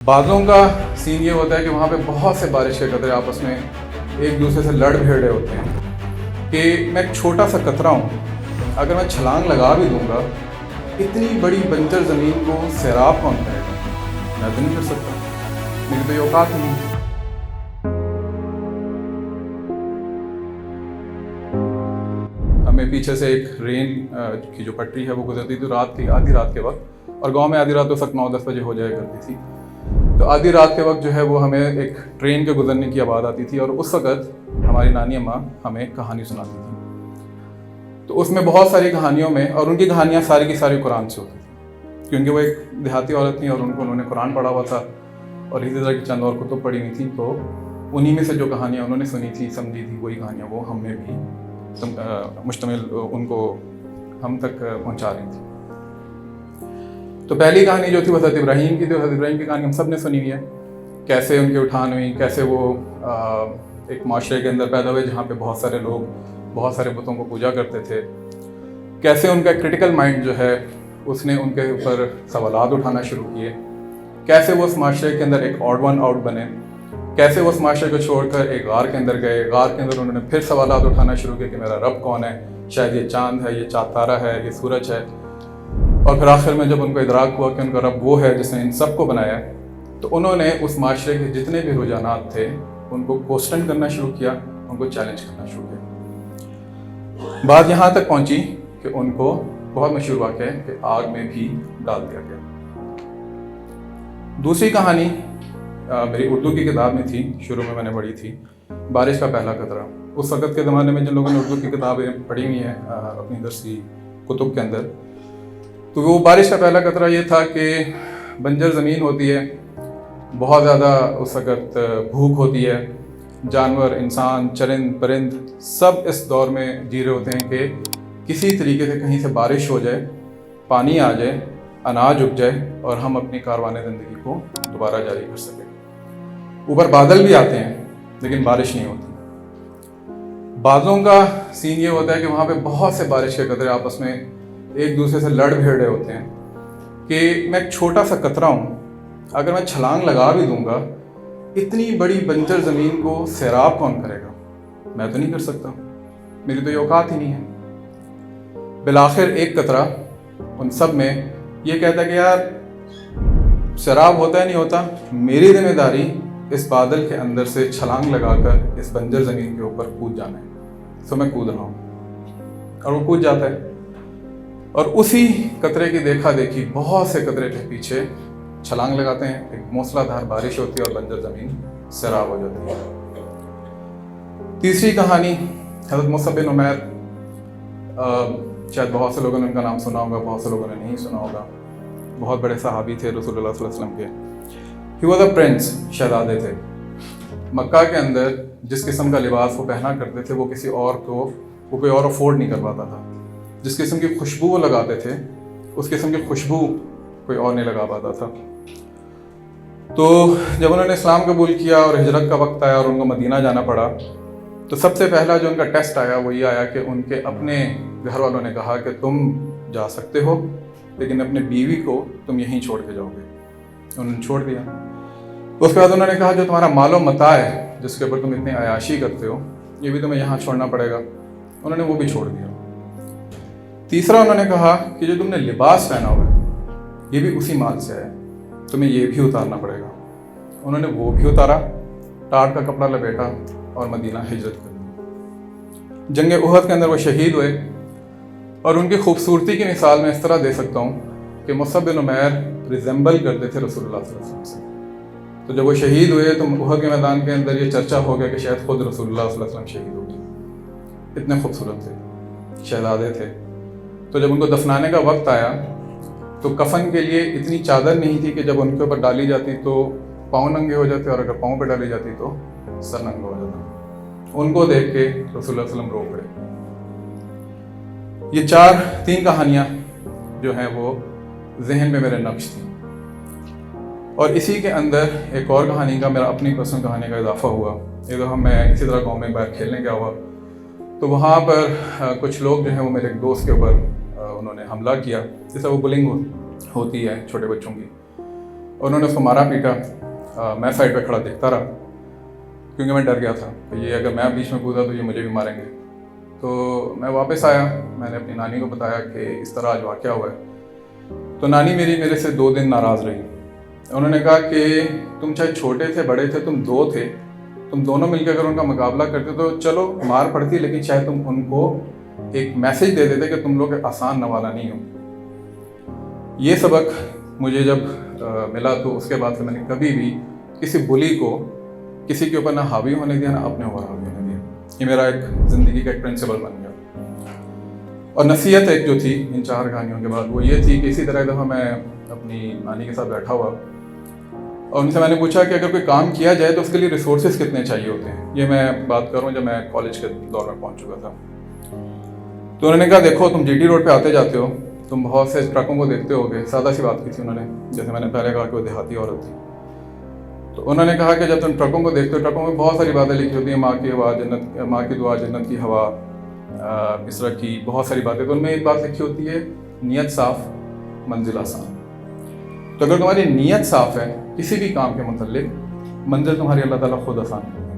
बादलों का सीन ये होता है कि वहाँ पे बहुत से बारिश के कतरे आपस में एक दूसरे से लड़ भिड़ रहे होते हैं कि मैं एक छोटा सा कतरा हूँ, अगर मैं छलांग लगा भी दूंगा इतनी बड़ी बंजर ज़मीन को सैराब कौन करेगा। मैं तो नहीं कर सकता, मेरी तो ये औकात नहीं है। हमें पीछे से एक रेन की जो पटरी है वो गुजरती थी रात की आधी रात के वक्त, और गांव में आधी रात तो सक 9-10 बजे हो जाया करती थी। तो आधी रात के वक्त जो है वो हमें एक ट्रेन के गुजरने की आवाज़ आती थी, और उस वक्त हमारी नानी अम्मा हमें कहानी सुनाती थी। तो उसमें बहुत सारी कहानियों में, और उनकी कहानियाँ सारी की सारी कुरान से होती थी, क्योंकि वो एक देहाती औरत थी और उन्होंने कुरान पढ़ा हुआ था और इसी तरह की चंद और कुतुब पढ़ी हुई थी। तो उन्हीं में से जो कहानियाँ उन्होंने सुनी थी, समझी थी, वही कहानियाँ वो हमें भी मुश्तमिल उनको हम तक पहुँचा रही थी। तो पहली कहानी जो थी वो हज़रत इब्राहीम की थी। हज़रत इब्राहीम की कहानी हम सब ने सुनी हुई है, कैसे उनकी उठान हुई, कैसे वो एक माशरे के अंदर पैदा हुए जहाँ पे बहुत सारे लोग बहुत सारे बुतों को पूजा करते थे, कैसे उनका क्रिटिकल माइंड जो है उसने उनके ऊपर सवालात उठाना शुरू किए, कैसे वो उस माशरे के अंदर एक ऑड वन आउट बने, कैसे वो उस माशरे को छोड़कर एक गार के अंदर गए, गार के अंदर उन्होंने फिर सवालात उठाना शुरू किए कि मेरा रब कौन है, शायद ये चाँद है, ये तारा है, ये सूरज है। और फिर आखिर में जब उनको इदराक हुआ कि उनका रब वो है जिसने इन सब को बनाया, तो उन्होंने उस माशरे के जितने भी रुझानात थे उनको क्वेश्चन करना शुरू किया, उनको चैलेंज करना शुरू किया। बात यहाँ तक पहुँची कि उनको बहुत मशहूर वाक़या है कि आग में भी डाल दिया गया। दूसरी कहानी मेरी उर्दू की किताब में थी, शुरू में मैंने पढ़ी थी, बारिश का पहला कतरा। उस वक़्त के ज़माने में जिन लोगों ने उर्दू की किताबें पढ़ी हुई हैं अपनी दरसी कुतुब के अंदर, तो वो बारिश का पहला कतरा ये था कि बंजर ज़मीन होती है, बहुत ज़्यादा उस वक़्त भूख होती है, जानवर, इंसान, चरिंद परिंद सब इस दौर में जी रहे होते हैं कि किसी तरीके से कहीं से बारिश हो जाए, पानी आ जाए, अनाज उग जाए और हम अपनी कारवाने ज़िंदगी को दोबारा जारी कर सकें। ऊपर बादल भी आते हैं लेकिन बारिश नहीं होती। बादलों का सीन ये होता है कि वहाँ पे बहुत से बारिश के कतरे आपस में एक दूसरे से लड़ भिड़ रहे होते हैं कि मैं एक छोटा सा कतरा हूँ, अगर मैं छलांग लगा भी दूंगा इतनी बड़ी बंजर ज़मीन को सैराब कौन करेगा। मैं तो नहीं कर सकता, मेरी तो ये औकात ही नहीं है। बिलाखिर एक कतरा उन सब में ये कहता है कि यार सैराब होता है नहीं होता, मेरी जिम्मेदारी इस बादल के अंदर से छलांग लगाकर इस बंजर ज़मीन के ऊपर कूद जाना है। तो मैं कूद रहा हूँ, और वो कूद जाता है। और उसी कतरे की देखा देखी बहुत से कतरे के पीछे छलांग लगाते हैं, एक मूसलाधार बारिश होती है और बंजर ज़मीन सैराब हो जाती है। तीसरी कहानी हज़रत मुसअब बिन उमैर, शायद बहुत से लोगों ने उनका नाम सुना होगा, बहुत से लोगों ने नहीं सुना होगा। बहुत बड़े सहाबी थे रसूलुल्लाह सल्लल्लाहु अलैहि वसल्लम के। ही वॉज अ प्रिंस, शहजादे थे। मक्का के अंदर जिस किस्म का लिबास वो पहना करते थे वो किसी और को वो कोई और अफोर्ड नहीं कर पाता था। जिस किस्म की खुशबू वो लगाते थे उस किस्म की खुशबू कोई और नहीं लगा पाता था। तो जब उन्होंने इस्लाम कबूल किया और हिजरत का वक्त आया और उनको मदीना जाना पड़ा, तो सबसे पहला जो उनका टेस्ट आया वो ये आया कि उनके अपने घर वालों ने कहा कि तुम जा सकते हो लेकिन अपने बीवी को तुम यहीं छोड़ के जाओगे। उन्होंने छोड़ दिया। उसके बाद उन्होंने कहा जो तुम्हारा मालो मता है जिसके ऊपर तुम इतनी अयाशी करते हो ये भी तुम्हें यहाँ छोड़ना पड़ेगा। उन्होंने वो भी छोड़ दिया। तीसरा उन्होंने कहा कि जो तुमने लिबास पहना हुआ है ये भी उसी माल से है, तुम्हें ये भी उतारना पड़ेगा। उन्होंने वो भी उतारा, टाट का कपड़ा लपेटा और मदीना हिजरत कर दी। जंग उहद के अंदर वो शहीद हुए, और उनकी खूबसूरती की मिसाल मैं इस तरह दे सकता हूँ कि मुसअब बिन उमैर रिजेंबल करते थे रसूलुल्लाह सल्लल्लाहु अलैहि वसल्लम से। तो जब वो शहीद हुए तो उहद के मैदान के अंदर ये चर्चा हो गया कि शायद खुद रसूलुल्लाह सल्लल्लाहु अलैहि वसल्लम शहीद हो गए। इतने खूबसूरत थे, शहजादे थे। तो जब उनको दफनाने का वक्त आया तो कफन के लिए इतनी चादर नहीं थी कि जब उनके ऊपर डाली जाती तो पाँव नंगे हो जाते, और अगर पाँव पे डाली जाती तो सर नंगा हो जाता। उनको देख के रसूलुल्लाह सल्लल्लाहु अलैहि वसल्लम रो पड़े। ये तीन कहानियाँ जो हैं वो जहन में मेरे नक्श थी, और इसी के अंदर एक और कहानी का, मेरा अपनी पर्सनल कहानी का इजाफा हुआ। एक दफ़ा मैं इसी तरह गाँव में बाहर खेलने गया हुआ, तो वहाँ पर कुछ लोग जो हैं वो मेरे एक दोस्त के ऊपर उन्होंने हमला किया, जैसे वो बुलिंग होती है छोटे बच्चों की। उन्होंने उसको मारा पीटा। मैं साइड पे खड़ा देखता रहा क्योंकि मैं डर गया था कि ये अगर मैं बीच में कूदा तो ये मुझे भी मारेंगे। तो मैं वापस आया, मैंने अपनी नानी को बताया कि इस तरह आज वाक़या हुआ है। तो नानी मेरे से 2 दिन नाराज़ रही। उन्होंने कहा कि तुम चाहे छोटे थे बड़े थे, तुम 2 थे, तुम दोनों मिलकर अगर उनका मुकाबला करते तो चलो मार पड़ती, लेकिन शायद तुम उनको एक मैसेज दे देते कि तुम लोग आसान नवाला नहीं हो। ये सबक मुझे जब मिला तो उसके बाद से मैंने कभी भी किसी बुली को किसी के ऊपर ना हावी होने दिया, ना अपने ऊपर हावी होने दिया। ये मेरा एक ज़िंदगी का एक प्रिंसिपल बन गया। और नसीहत एक जो थी इन 4 कहानियों के बाद वो ये थी कि इसी तरह दफ़ा मैं अपनी नानी के साथ बैठा हुआ और उनसे मैंने पूछा कि अगर कोई काम किया जाए तो उसके लिए रिसोर्सेज कितने चाहिए होते हैं। ये मैं बात कर रहा हूँ जब मैं कॉलेज के दौर में पहुँच चुका था। तो उन्होंने कहा देखो तुम जीटी रोड पे आते जाते हो, तुम बहुत से ट्रकों को देखते होगे। सादा सी बात की थी उन्होंने, जैसे मैंने पहले कहा कि वो देहाती औरत थी। तो उन्होंने कहा कि जब तुम ट्रकों को देखते हो, ट्रकों में बहुत सारी बातें लिखी होती हैं, माँ की हवा जन्नत, माँ की दुआ जन्नत की हवा, इस तरह की बहुत सारी बातें। तो उनमें एक बात लिखी होती है, नीयत साफ़ मंजिल आसान। तो अगर तुम्हारी नीयत साफ़ है किसी भी काम के मुतल्लिक, मंजिल तुम्हारी अल्लाह ताला खुद आसान करेगा।